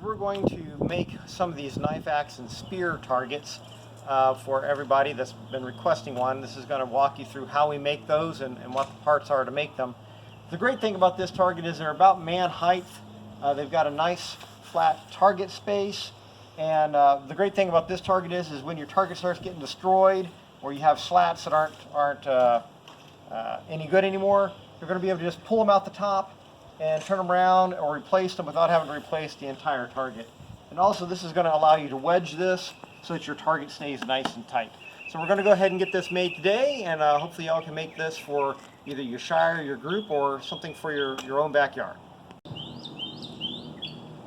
we're going to make some of these knife, axe, and spear targets for everybody that's been requesting one. This is going to walk you through how we make those and what the parts are to make them. The great thing about this target is they're about man height. They've got a nice flat target space, and the great thing about this target is when your target starts getting destroyed or you have slats that aren't any good anymore, you're going to be able to just pull them out the top and turn them around or replace them without having to replace the entire target. And also this is going to allow you to wedge this so that your target stays nice and tight. So we're going to go ahead and get this made today, and hopefully y'all can make this for either your shire, your group, or something for your own backyard.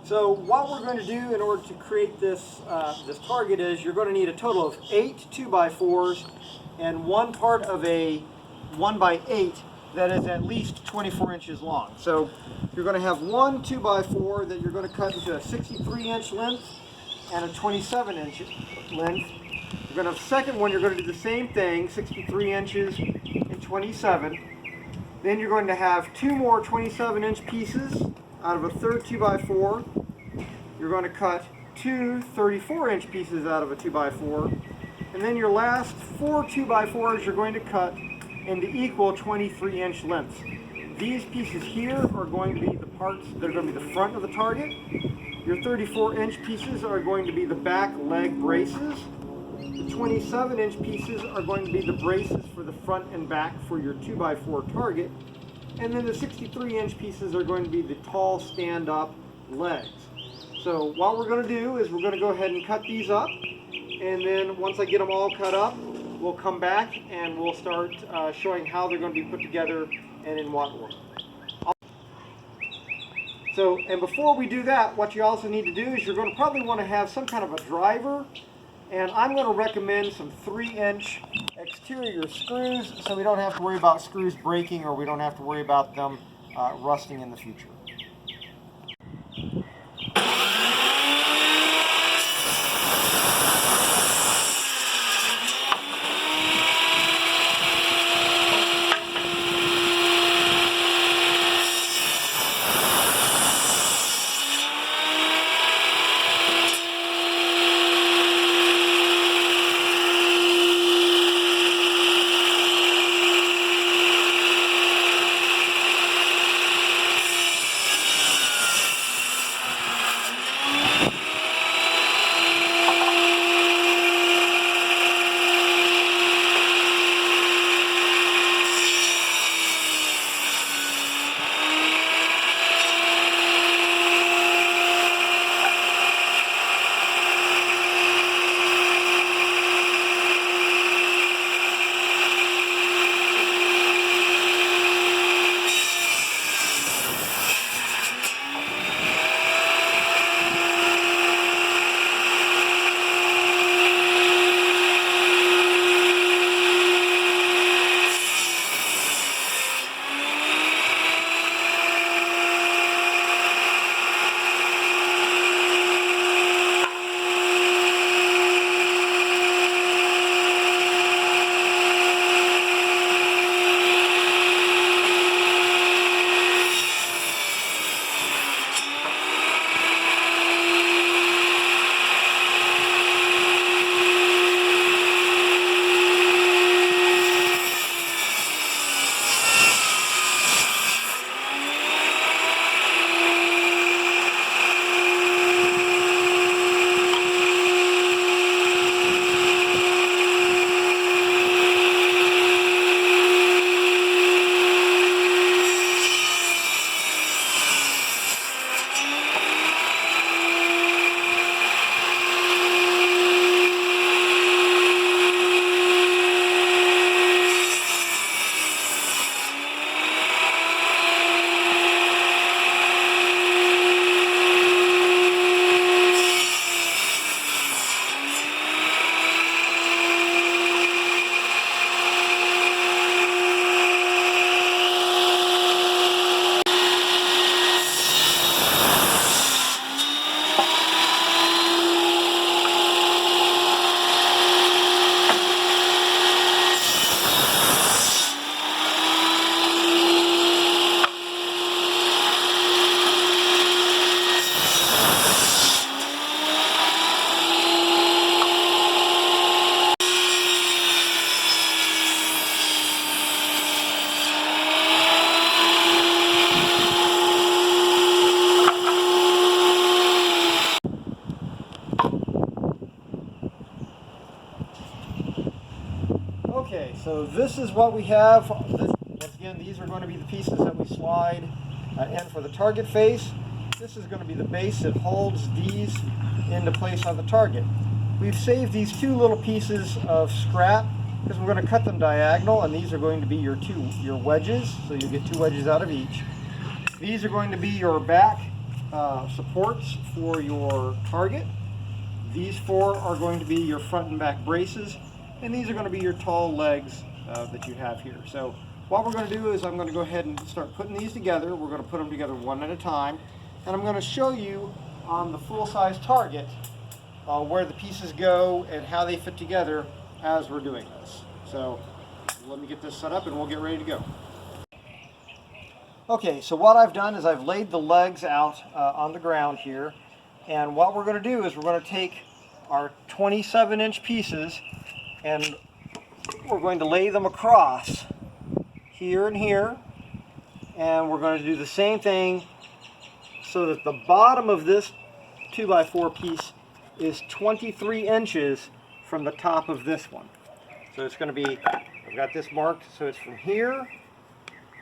So what we're going to do in order to create this, this target is you're going to need a total of 8 2x4s and one part of a 1x8 that is at least 24 inches long. So you're going to have one 2x4 that you're going to cut into a 63-inch length and a 27-inch length. You're going to have a second one, you're going to do the same thing, 63 inches and 27. Then you're going to have two more 27-inch pieces out of a third 2x4. You're going to cut two 34-inch pieces out of a 2x4. And then your last four 2x4s you're going to cut into equal 23-inch lengths. These pieces here are going to be the parts that are going to be the front of the target. Your 34-inch pieces are going to be the back leg braces. The 27-inch pieces are going to be the braces for the front and back for your 2x4 target. And then the 63-inch pieces are going to be the tall stand-up legs. So what we're going to do is we're going to go ahead and cut these up. And then once I get them all cut up, we'll come back and we'll start showing how they're going to be put together and in what order. So, and before we do that, what you also need to do is you're going to probably want to have some kind of a driver, and I'm going to recommend some 3-inch exterior screws so we don't have to worry about screws breaking or we don't have to worry about them rusting in the future. So this is what we have. Once again, these are going to be the pieces that we slide in for the target face. This is going to be the base that holds these into place on the target. We've saved these two little pieces of scrap because we're going to cut them diagonal, and these are going to be your wedges, so you get 2 wedges out of each. These are going to be your back supports for your target. These 4 are going to be your front and back braces, and these are going to be your tall legs that you have here. So what we're going to do is I'm going to go ahead and start putting these together. We're going to put them together one at a time, and I'm going to show you on the full-size target where the pieces go and how they fit together as we're doing this. So let me get this set up and we'll get ready to go. Okay, so what I've done is I've laid the legs out on the ground here, and what we're going to do is we're going to take our 27-inch pieces and we're going to lay them across here and here, and we're going to do the same thing so that the bottom of this 2x4 piece is 23 inches from the top of this one. So it's going to be, I've got this marked, so it's from here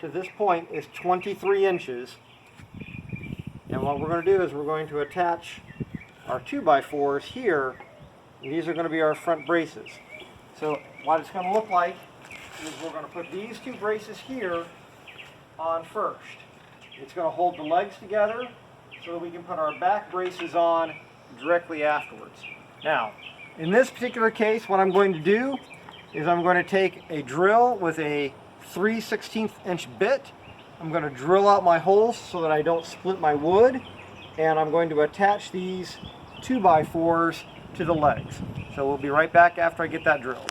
to this point is 23 inches. And what we're going to do is we're going to attach our 2x4s here, and these are going to be our front braces. So what it's going to look like is we're going to put these 2 braces here on first. It's going to hold the legs together so that we can put our back braces on directly afterwards. Now, in this particular case, what I'm going to do is I'm going to take a drill with a 3/16 inch bit. I'm going to drill out my holes so that I don't split my wood, and I'm going to attach these 2x4s to the legs. So we'll be right back after I get that drilled.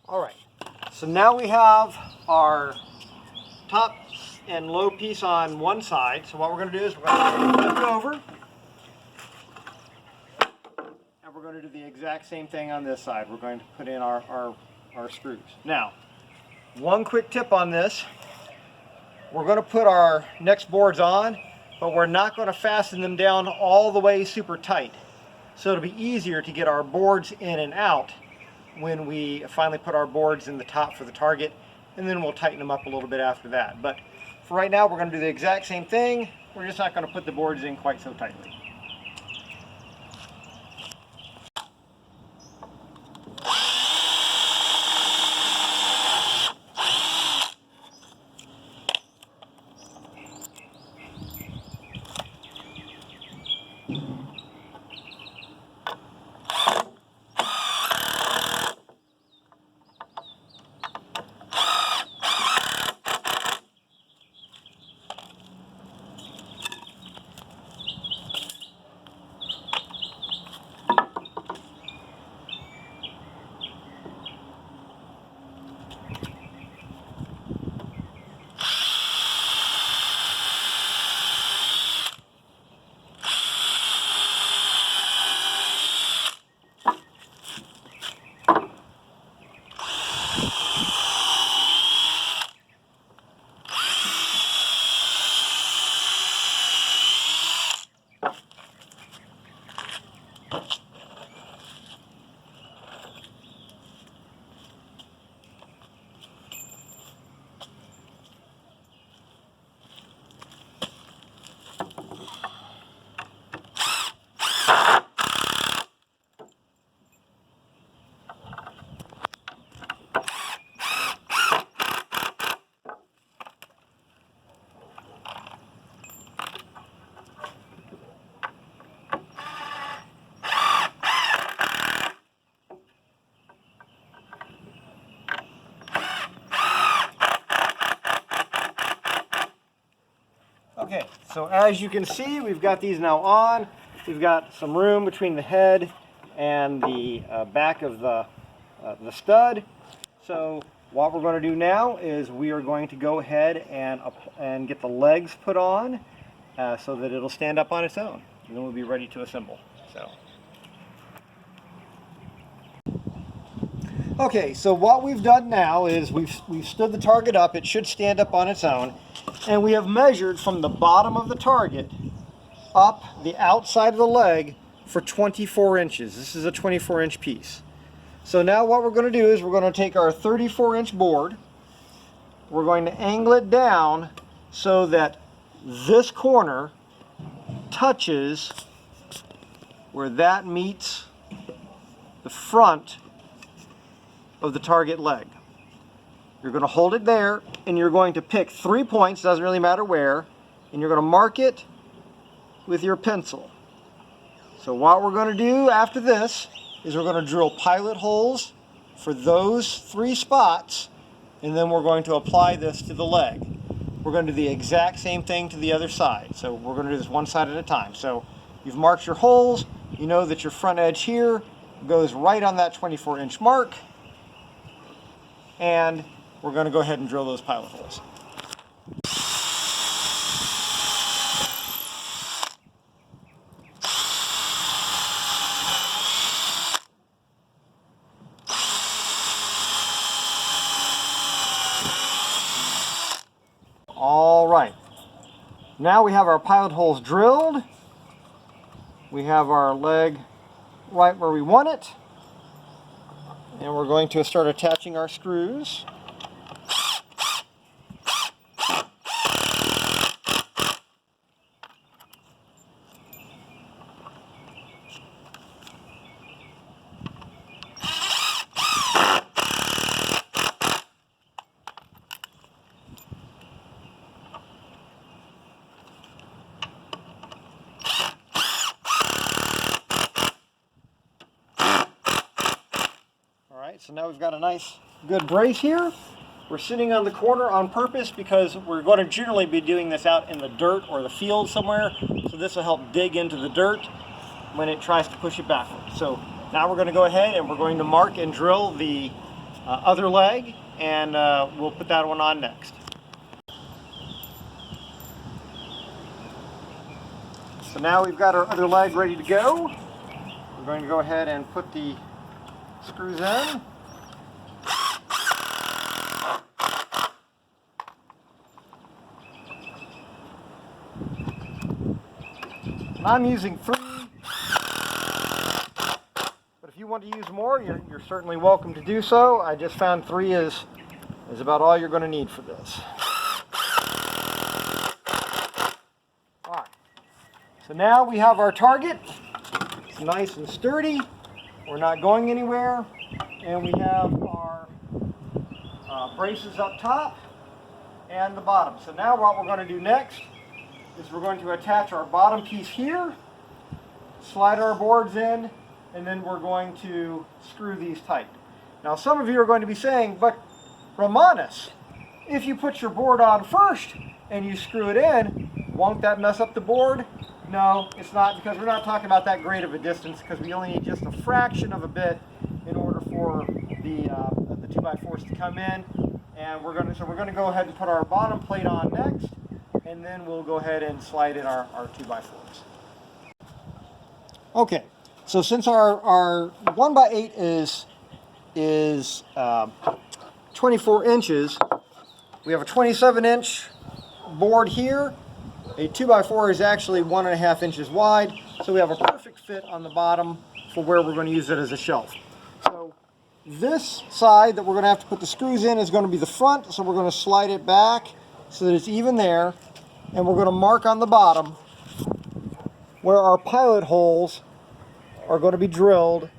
Alright, so now we have our top and low piece on one side. So what we're going to do is we're going to flip it over, and we're going to do the exact same thing on this side. We're going to put in our screws. Now, one quick tip on this. We're going to put our next boards on, but we're not going to fasten them down all the way super tight. So it'll be easier to get our boards in and out when we finally put our boards in the top for the target, and then we'll tighten them up a little bit after that. But for right now, we're going to do the exact same thing. We're just not going to put the boards in quite so tightly. so as you can see, we've got these now on. We've got some room between the head and the back of the stud. So what we're going to do now is we are going to go ahead and get the legs put on so that it'll stand up on its own. And then we'll be ready to assemble. Okay, so what we've done now is we've stood the target up. It should stand up on its own. And we have measured from the bottom of the target up the outside of the leg for 24 inches. This is a 24-inch piece. So now what we're going to do is we're going to take our 34-inch board. We're going to angle it down so that this corner touches where that meets the front of the target leg. You're going to hold it there, and you're going to pick 3 points, doesn't really matter where, and you're going to mark it with your pencil. So what we're going to do after this is we're going to drill pilot holes for those 3 spots, and then we're going to apply this to the leg. We're going to do the exact same thing to the other side. So we're going to do this one side at a time. So you've marked your holes. You know that your front edge here goes right on that 24-inch mark. And we're going to go ahead and drill those pilot holes. All right. Now we have our pilot holes drilled. We have our leg right where we want it. And we're going to start attaching our screws. So now we've got a nice good brace here. We're sitting on the corner on purpose because we're going to generally be doing this out in the dirt or the field somewhere. So this will help dig into the dirt when it tries to push it backwards. So now we're going to go ahead and we're going to mark and drill the other leg, and we'll put that one on next. So now we've got our other leg ready to go. We're going to go ahead and put the screws in. And I'm using 3, but if you want to use more, you're certainly welcome to do so. I just found 3 is about all you're going to need for this. All right. So now we have our target. It's nice and sturdy. We're not going anywhere. And we have our braces up top and the bottom. So now what we're going to do next is we're going to attach our bottom piece here, slide our boards in, and then we're going to screw these tight. Now some of you are going to be saying, but Romanus, if you put your board on first and you screw it in, won't that mess up the board? No, it's not, because we're not talking about that great of a distance, because we only need just a fraction of a bit in order for the 2x4s to come in. And we're going to go ahead and put our bottom plate on next, and then we'll go ahead and slide in our 2x4s. Okay, so since our 1x8 is 24 inches, we have a 27-inch board here. A 2x4 is actually 1.5 inches wide, so we have a perfect fit on the bottom for where we're going to use it as a shelf. So this side that we're going to have to put the screws in is going to be the front, so we're going to slide it back so that it's even there, and we're going to mark on the bottom where our pilot holes are going to be drilled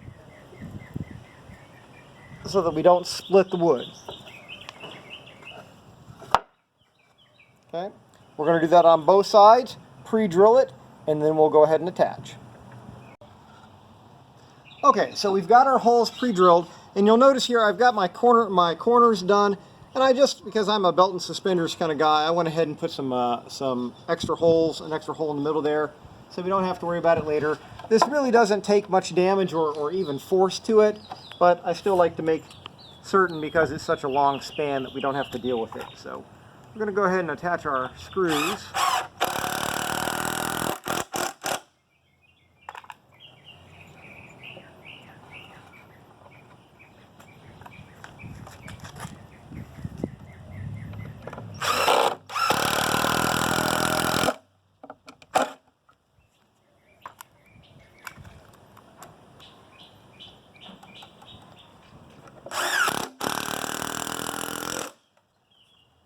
so that we don't split the wood. Okay, we're going to do that on both sides, pre-drill it, and then we'll go ahead and attach. Okay, so we've got our holes pre-drilled, and you'll notice here I've got my corners done. And I just, because I'm a belt and suspenders kind of guy, I went ahead and put some extra holes, an extra hole in the middle there, so we don't have to worry about it later. This really doesn't take much damage or even force to it, but I still like to make certain, because it's such a long span, that we don't have to deal with it. So we're going to go ahead and attach our screws.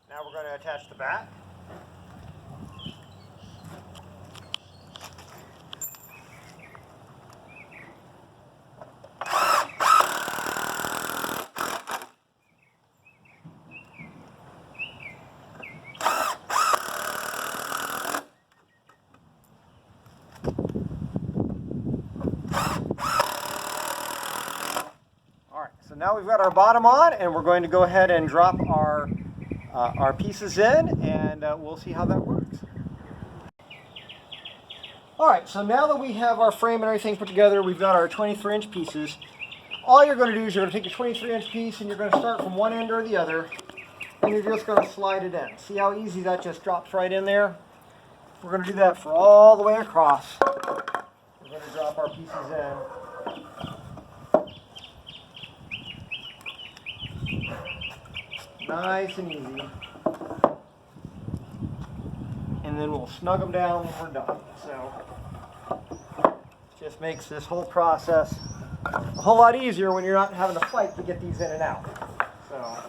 Now we're going to attach the back. Alright, so now we've got our bottom on, and we're going to go ahead and drop our pieces in, and we'll see how that works. Alright, so now that we have our frame and everything put together, we've got our 23-inch pieces. All you're going to do is you're going to take a 23-inch piece, and you're going to start from one end or the other, and you're just going to slide it in. See how easy that just drops right in there? We're going to do that for all the way across. We're going to drop our pieces in. Nice and easy. And then we'll snug them down when we're done. So it just makes this whole process a whole lot easier when you're not having to fight to get these in and out. So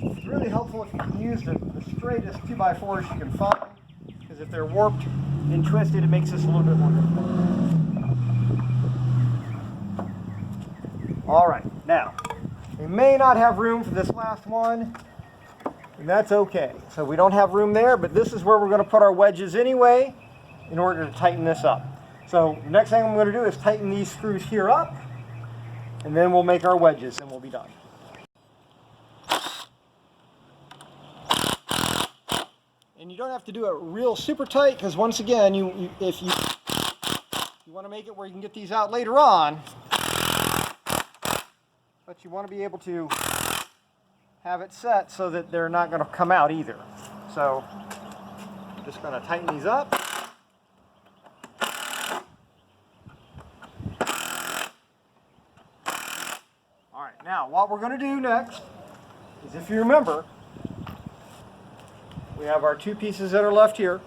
it's really helpful if you can use the straightest 2x4s you can find, because if they're warped and twisted, it makes this a little bit more difficult. Alright, now, we may not have room for this last one, and that's okay. So we don't have room there, but this is where we're going to put our wedges anyway in order to tighten this up. So the next thing I'm going to do is tighten these screws here up, and then we'll make our wedges and we'll be done. And you don't have to do it real super tight, because once again, if you want to make it where you can get these out later on, but you want to be able to have it set so that they're not going to come out either. So I'm just going to tighten these up. All right, now what we're going to do next is, if you remember, we have our two pieces that are left here.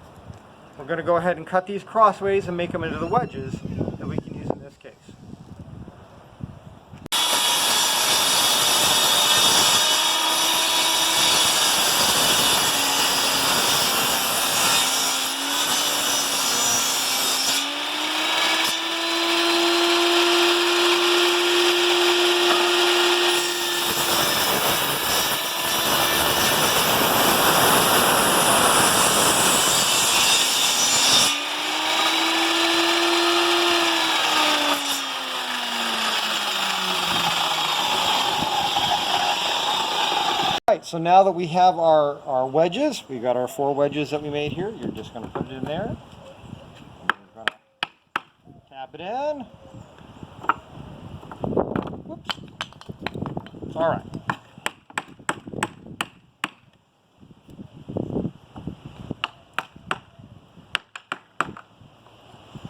We're going to go ahead and cut these crossways and make them into the wedges that we can use in this case. Alright, so now that we have our wedges, we've got our 4 wedges that we made here. You're just going to put it in there. We're going to tap it in. Whoops. Alright.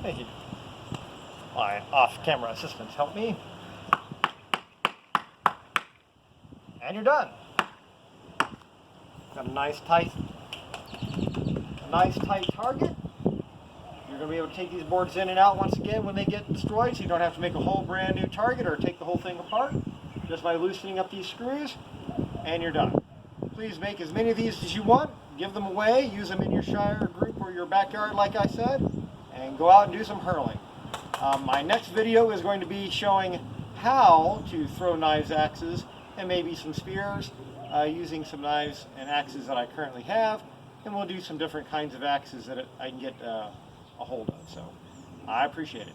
Thank you. My off-camera assistants help me. And you're done. Got a nice tight target. You're going to be able to take these boards in and out once again when they get destroyed, so you don't have to make a whole brand new target or take the whole thing apart. Just by loosening up these screws, and you're done. Please make as many of these as you want. Give them away. Use them in your shire group or your backyard, like I said, and go out and do some hurling. My next video is going to be showing how to throw knives, axes, and maybe some spears using some knives and axes that I currently have, and we'll do some different kinds of axes that I can get a hold of. So I appreciate it.